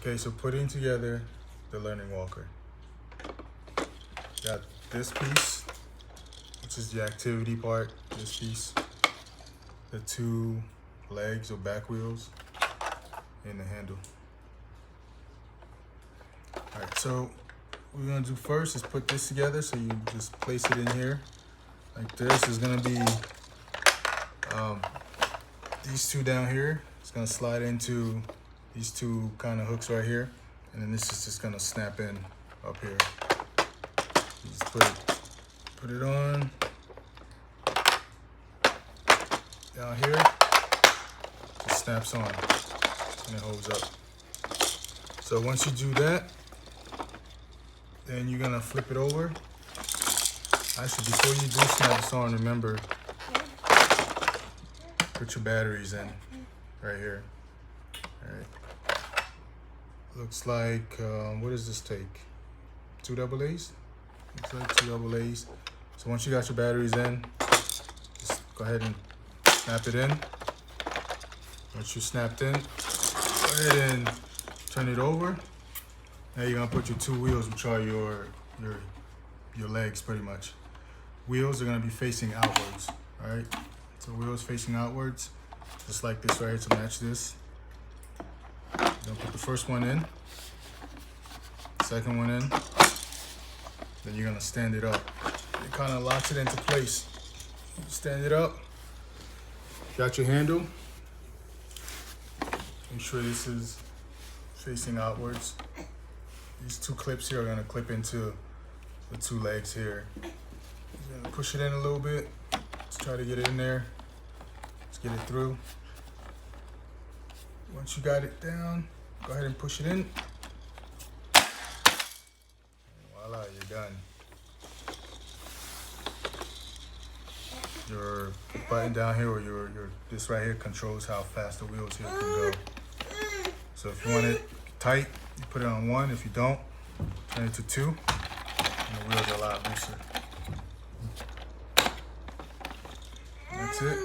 Okay, so putting together the learning walker. Got this piece, which is the activity part, this piece, the two legs or back wheels, and the handle. All right, so what we're gonna do first is put this together. So you just place it in here like this. Is gonna be these two down here. It's gonna slide into these two kind of hooks right here, and then this is just gonna snap in up here. You just put it on down here. Just snaps on and it holds up. So once you do that, then you're gonna flip it over. Actually, before you do snap this on, remember, put your batteries in right here. All right. Looks like, what does this take? 2 AA's? Looks like 2 AA's. So once you got your batteries in, just go ahead and snap it in. Once you snapped in, go ahead and turn it over. Now you're gonna put your 2 wheels, which are your legs pretty much. Wheels are gonna be facing outwards, all right? So wheels facing outwards, just like this right here to match this. You're gonna put the first one in, second one in, then you're gonna stand it up. It kind of locks it into place. Stand it up, got your handle. Make sure this is facing outwards. These 2 clips here are gonna clip into the 2 legs here. You're gonna push it in a little bit. Let's try to get it in there. Let's get it through. Once you got it down, go ahead and push it in. And voila, you're done. Your button down here, or your this right here, controls how fast the wheels here can go. So if you want it tight, you put it on 1. If you don't, turn it to 2, and the wheels are a lot looser. That's it.